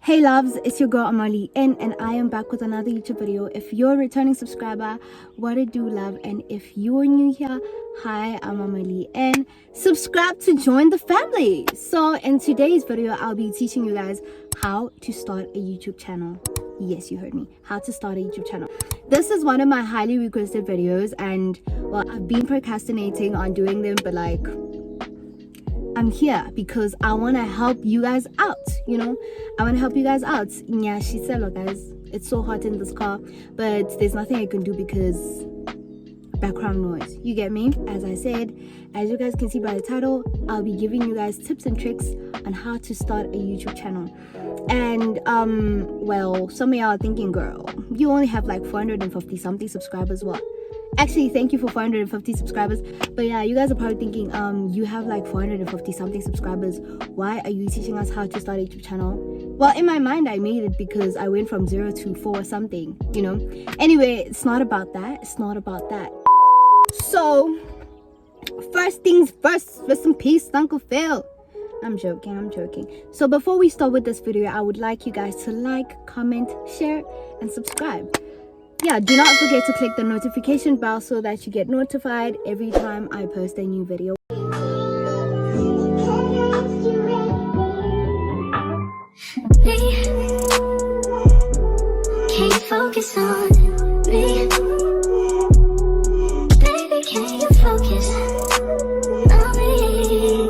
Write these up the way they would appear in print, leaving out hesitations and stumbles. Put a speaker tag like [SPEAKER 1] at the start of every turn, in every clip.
[SPEAKER 1] Hey loves, it's your girl Amali N and I am back with another YouTube video. If you're a returning subscriber, what it do, love? And if you're new here, hi, I'm Amali N. Subscribe to join the family. So in today's video, I'll be teaching you guys how to start a YouTube channel. Yes, you heard me. How to start a YouTube channel. This is one of my highly requested videos, and well, I've been procrastinating on doing them, but like, I'm here because I want to help you guys out, I want to help you guys out. Yeah, she said, look guys, it's so hot in this car, but there's nothing I can do because background noise. You get me? As I said, as you guys can see by the title, I'll be giving you guys tips and tricks on how to start a YouTube channel. And well, some of y'all are thinking, girl, you only have like 450 something subscribers. What? Actually, thank you for 450 subscribers. But yeah, you guys are probably thinking, you have like 450 something subscribers. Why are you teaching us how to start a YouTube channel? Well, in my mind, I made it because I went from 0 to 4 something, Anyway, it's not about that. It's not about that. So, first things first, rest in peace, Uncle Phil. I'm joking. So before we start with this video, I would like you guys to like, comment, share, and subscribe. Yeah, do not forget to click the notification bell so that you get notified every time I post a new video.
[SPEAKER 2] Can you focus on me? Baby, can you focus on me?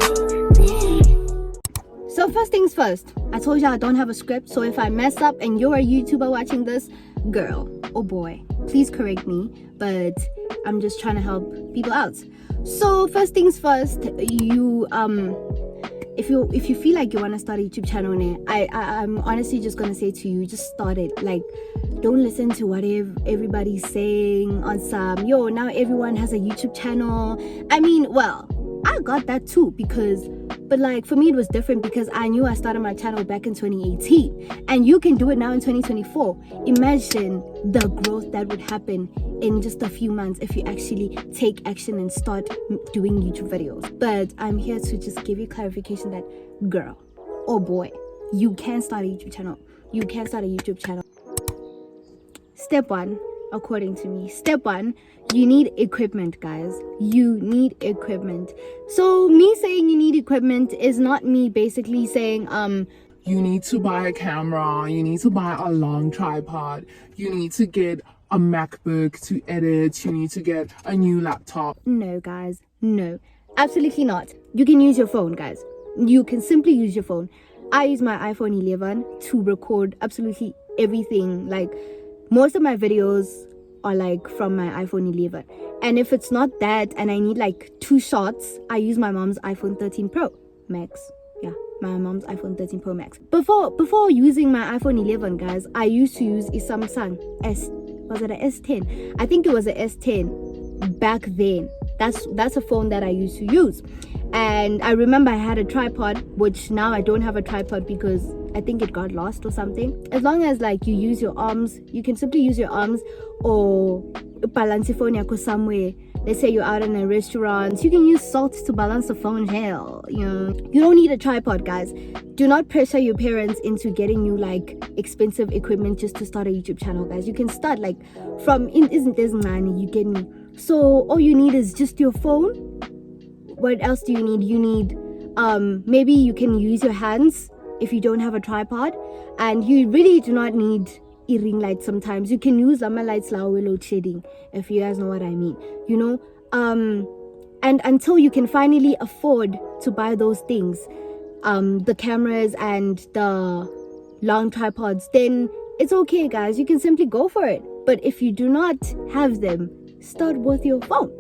[SPEAKER 1] So first things first, I told you I don't have a script, so if I mess up and you're a YouTuber watching this, girl or boy, please correct me, but I'm just trying to help people out. So first things first, you if you feel like you want to start a YouTube channel, I'm honestly just gonna say to you, just start it. Like, don't listen to what everybody's saying on some, now everyone has a YouTube channel. I mean, well, I got that too, but like for me it was different because I knew I started my channel back in 2018, and you can do it now in 2024. Imagine the growth that would happen in just a few months if you actually take action and start doing YouTube videos. But I'm here to just give you clarification that, girl or boy, you can start a YouTube channel. You can start a YouTube channel. Step one, according to me, you need equipment, guys. You need equipment. So me saying you need equipment is not me basically saying
[SPEAKER 3] you need to buy a camera, you need to buy a long tripod, you need to get a MacBook to edit, you need to get a new laptop.
[SPEAKER 1] No, guys, no, absolutely not. You can use your phone, guys. You can simply use your phone. I use my iPhone 11 to record absolutely everything. Like, most of my videos are like from my iPhone 11, and if it's not that and I need like 2 shots, I use my mom's iPhone 13 Pro Max. Yeah, my mom's iPhone 13 Pro Max. Before using my iPhone 11, guys, I used to use a Samsung was it a S10? I think it was a S10 back then. That's a phone that I used to use. And I remember I had a tripod, which now I don't have a tripod because I think it got lost or something. As long as like you use your arms, you can simply use your arms, or balance your phone somewhere. Let's say you're out in a restaurant, you can use salt to balance the phone. Hell, you don't need a tripod, guys. Do not pressure your parents into getting you like expensive equipment just to start a YouTube channel, guys. You can start like from isn't this money, you get me? So all you need is just your phone. What else do you need? You need maybe you can use your hands if you don't have a tripod, and you really do not need a ring light. Sometimes you can use lama lights load shedding, if you guys know what I mean, and until you can finally afford to buy those things, the cameras and the long tripods, then it's okay, guys. You can simply go for it. But if you do not have them, start with your phone.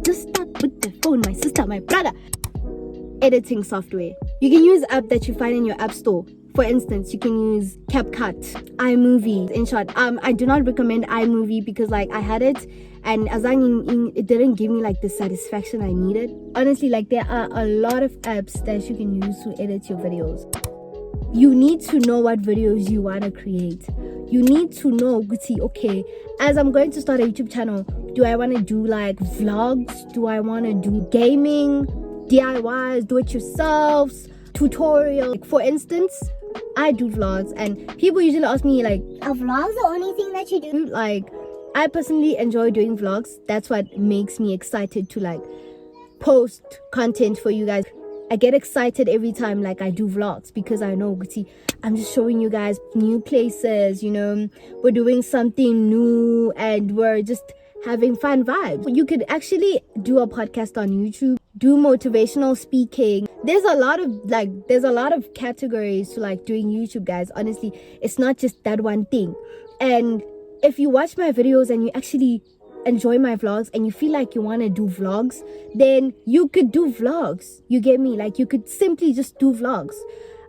[SPEAKER 1] Just start with the phone, my sister, my brother. Editing software, you can use app that you find in your app store. For instance, you can use Capcut, iMovie, Inshot. I do not recommend iMovie because like I had it, and it didn't give me like the satisfaction I needed. Honestly, like there are a lot of apps that you can use to edit your videos. You need to know what videos you want to create. You need to know, okay, as I'm going to start a YouTube channel, do I want to do like vlogs? Do I want to do gaming, DIYs, do it yourselves, tutorial? Like, for instance, I do vlogs, and people usually ask me like,
[SPEAKER 2] Are vlogs the only thing that you do?
[SPEAKER 1] like, I personally enjoy doing vlogs. That's what makes me excited to like post content for you guys. I get excited every time like I do vlogs because I know, see, I'm just showing you guys new places, you know, we're doing something new and we're just having fun vibes. You could actually do a podcast on YouTube, do motivational speaking. There's a lot of categories to like doing YouTube, guys. Honestly, it's not just that one thing. And if you watch my videos and you actually enjoy my vlogs and you feel like you want to do vlogs, then you could do vlogs. You get me? Like, you could simply just do vlogs.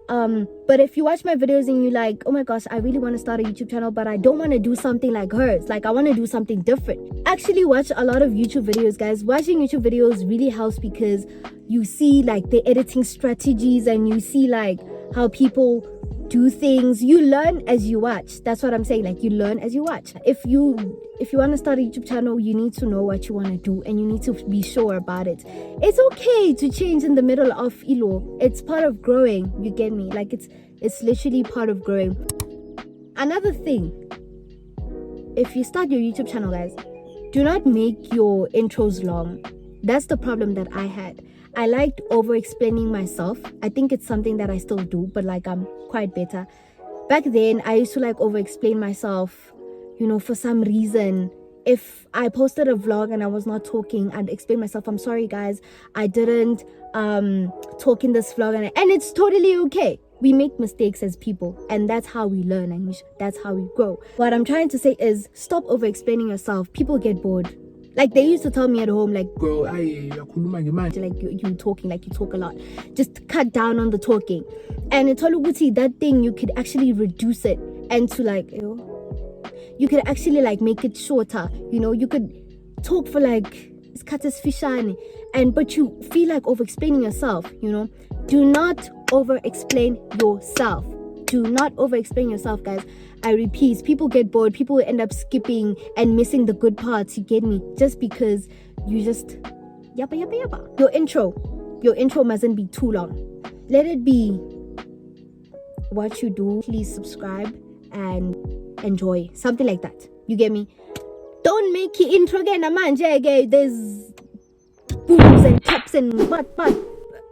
[SPEAKER 1] But if you watch my videos and you're like, oh my gosh, I really want to start a YouTube channel, but I don't want to do something like hers, like I want to do something different, actually watch a lot of YouTube videos, guys. Watching YouTube videos really helps because you see like the editing strategies and you see like how people do things. You learn as you watch. That's what I'm saying. Like, you learn as you watch. If you want to start a YouTube channel, you need to know what you want to do and you need to be sure about it. It's okay to change in the middle of ilo. It's part of growing. You get me? Like, it's literally part of growing. Another thing, if you start your YouTube channel, guys, do not make your intros long. That's the problem that I had. I liked over explaining myself. I think it's something that I still do, but like I'm quite better. Back then, I used to like over explain myself, you know, for some reason. If I posted a vlog and I was not talking, I'd explain myself. I'm sorry, guys, I didn't talk in this vlog, and it's totally okay. We make mistakes as people, and that's how we learn, and that's how we grow. What I'm trying to say is stop over explaining yourself. People get bored. Like, they used to tell me at home, like,
[SPEAKER 3] Girl, like
[SPEAKER 1] you talking, like you talk a lot. Just cut down on the talking. And in Toluguti, that thing, you could actually reduce it and to like, you could actually like make it shorter. You know, you could talk for like, but you feel like over explaining yourself, you know. Do not over explain yourself. Do not over explain yourself, guys. I repeat, people get bored. People end up skipping and missing the good parts. You get me? Just because you just yappa. Your intro mustn't be too long. Let it be what you do. Please subscribe and enjoy, something like that. You get me? Don't make your intro again, man. There's booms and taps and what.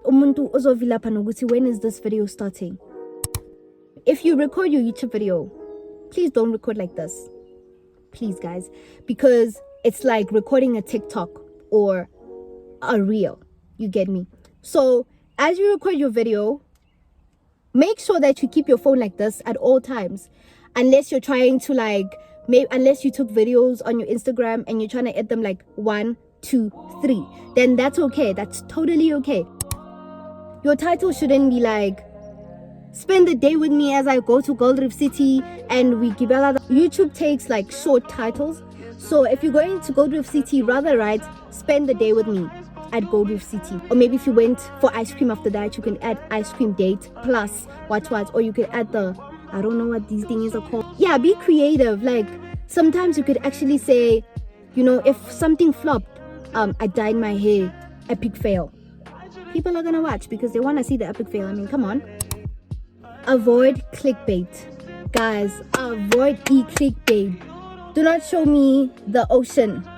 [SPEAKER 1] Umuntu ozovila panoguti. When is this video starting? If you record your YouTube video, please don't record like this. Please, guys. Because it's like recording a TikTok or a reel. You get me? So, as you record your video, make sure that you keep your phone like this at all times. Unless you're trying to like, unless you took videos on your Instagram and you're trying to edit them like 1, 2, 3. Then that's okay. That's totally okay. Your title shouldn't be like, spend the day with me as I go to Gold Reef City and we give out. YouTube takes like short titles. So if you're going to Gold Reef City, rather write, spend the day with me at Gold Reef City. Or maybe if you went for ice cream after that, you can add ice cream date plus what. Or you could add the, I don't know what these things are called. Yeah, be creative. Like, sometimes you could actually say, you know, if something flopped, I dyed my hair, epic fail. People are gonna watch because they want to see the epic fail. I mean, come on. Avoid clickbait, guys. Avoid clickbait. Do not show me the ocean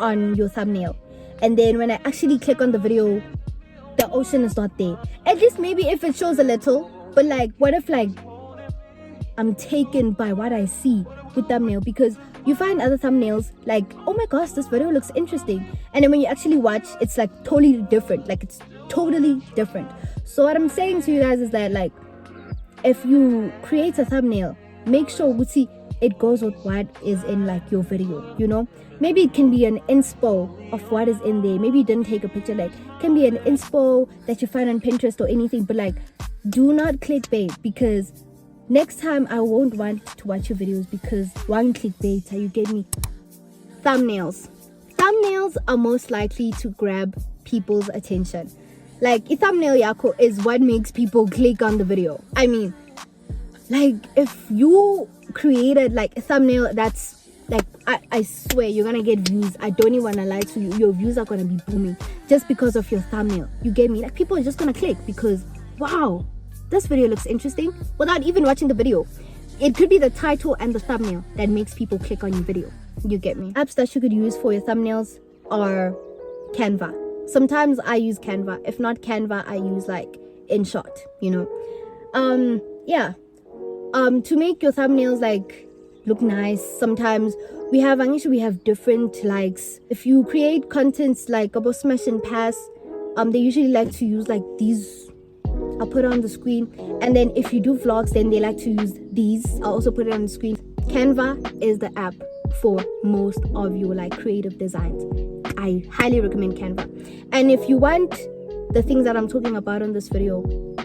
[SPEAKER 1] on your thumbnail, and then when I actually click on the video, the ocean is not there. At least maybe if it shows a little, but like, what if like I'm taken by what I see with thumbnail? Because you find other thumbnails like, oh my gosh, this video looks interesting, and then when you actually watch, it's like totally different. Like, it's totally different. So what I'm saying to you guys is that, like, if you create a thumbnail, make sure it goes with what is in like your video, you know. Maybe it can be an inspo of what is in there. Maybe you didn't take a picture. Like, it can be an inspo that you find on Pinterest or anything, but like, do not clickbait, because next time I won't want to watch your videos because one clickbait. You get me? Thumbnails are most likely to grab people's attention. Like, a thumbnail yako is what makes people click on the video. I mean, like, if you created like a thumbnail that's like, I swear you're gonna get views. I don't even wanna lie to you. Your views are gonna be booming just because of your thumbnail. You get me? Like, people are just gonna click because, wow, this video looks interesting without even watching the video. It could be the title and the thumbnail that makes people click on your video. You get me? Apps that you could use for your thumbnails are Canva. Sometimes I use Canva. If not Canva, I use like Inshot, you know. Yeah. To make your thumbnails like look nice, sometimes we have different likes. If you create contents like about smash and pass, they usually like to use like these. I'll put it on the screen. And then if you do vlogs, then they like to use these. I'll also put it on the screen. Canva is the app for most of your like creative designs. I highly recommend Canva. And if you want the things that I'm talking about on this video,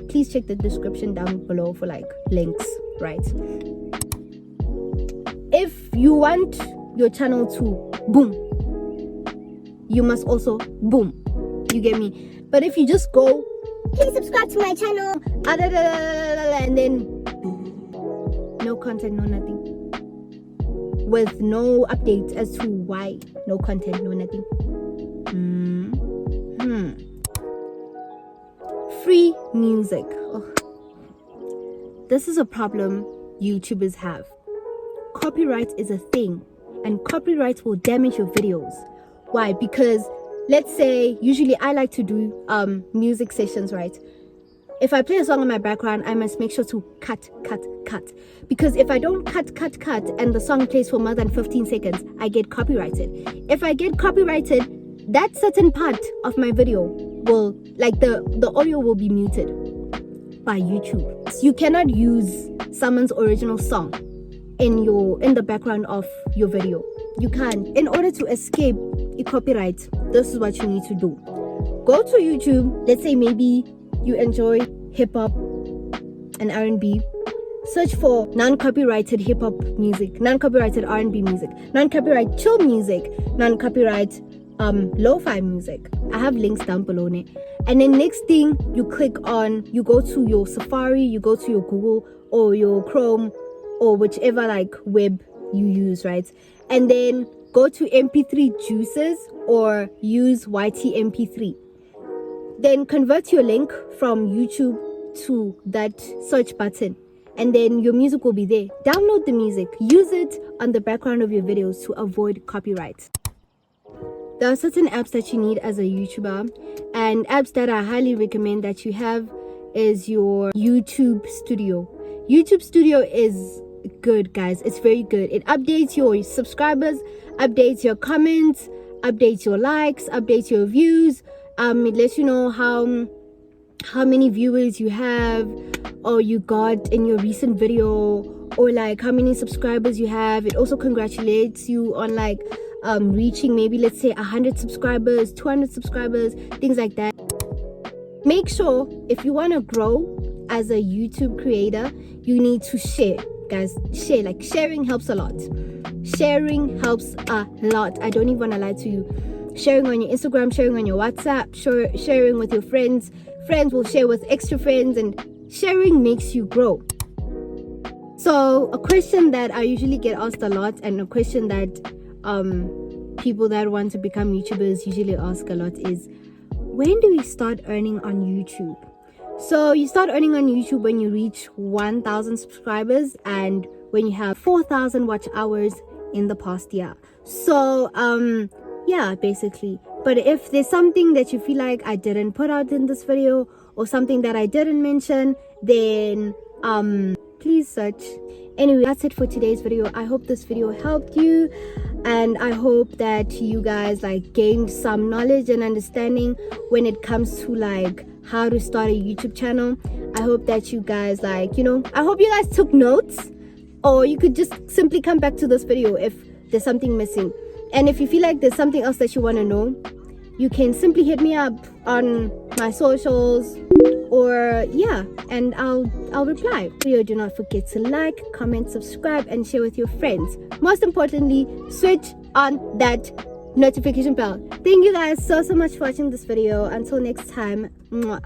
[SPEAKER 1] please check the description down below for like links, right? If you want your channel to boom, you must also boom. You get me? But if you just go, please subscribe to my channel, and then no content, no nothing, with no updates as to why no content, no nothing. Free music. This is a problem YouTubers have. Copyright is a thing, and copyright will damage your videos. Why? Because let's say, usually I like to do music sessions, right? If I play a song in my background, I must make sure to cut. Because if I don't cut, and the song plays for more than 15 seconds, I get copyrighted. If I get copyrighted, that certain part of my video will, like the audio will be muted by YouTube. So you cannot use someone's original song in the background of your video. You can't. In order to escape a copyright, this is what you need to do. Go to YouTube. Let's say maybe you enjoy hip-hop and R&B. Search for non-copyrighted hip-hop music, non-copyrighted R&B music, non-copyright chill music, non-copyright lo-fi music. I have links down below. And then next thing, you go to your Safari, you go to your Google or your Chrome or whichever like web you use, right? And then go to MP3 juices or use YT-MP3. Then convert your link from YouTube to that search button, and then your music will be there. Download the music, use it on the background of your videos to avoid copyright. There are certain apps that you need as a YouTuber, and apps that I highly recommend that you have is your YouTube Studio. YouTube Studio is good, guys. It's very good. It updates your subscribers, updates your comments, updates your likes, updates your views. It lets you know how many viewers you have or you got in your recent video, or like how many subscribers you have. It also congratulates you on like reaching maybe, let's say, 100 subscribers, 200 subscribers, things like that. Make sure if you want to grow as a YouTube creator, you need to share, guys. Share. Like, sharing helps a lot. Sharing helps a lot. I don't even want to lie to you. Sharing on your Instagram, sharing on your WhatsApp, sharing with your friends. Friends will share with extra friends, and sharing makes you grow. So a question that I usually get asked a lot, and a question that people that want to become YouTubers usually ask a lot, is when do we start earning on YouTube? So you start earning on YouTube when you reach 1,000 subscribers and when you have 4,000 watch hours in the past year. So yeah, basically. But if there's something that you feel like I didn't put out in this video, or something that I didn't mention, then please search. Anyway, that's it for today's video. I hope this video helped you, and I hope that you guys like gained some knowledge and understanding when it comes to like how to start a YouTube channel. I hope that you guys like, you know, I hope you guys took notes, or you could just simply come back to this video if there's something missing. And if you feel like there's something else that you want to know, you can simply hit me up on my socials, or yeah, and I'll reply. Do not forget to like, comment, subscribe, and share with your friends. Most importantly, switch on that notification bell. Thank you guys so much for watching this video. Until next time, mwah.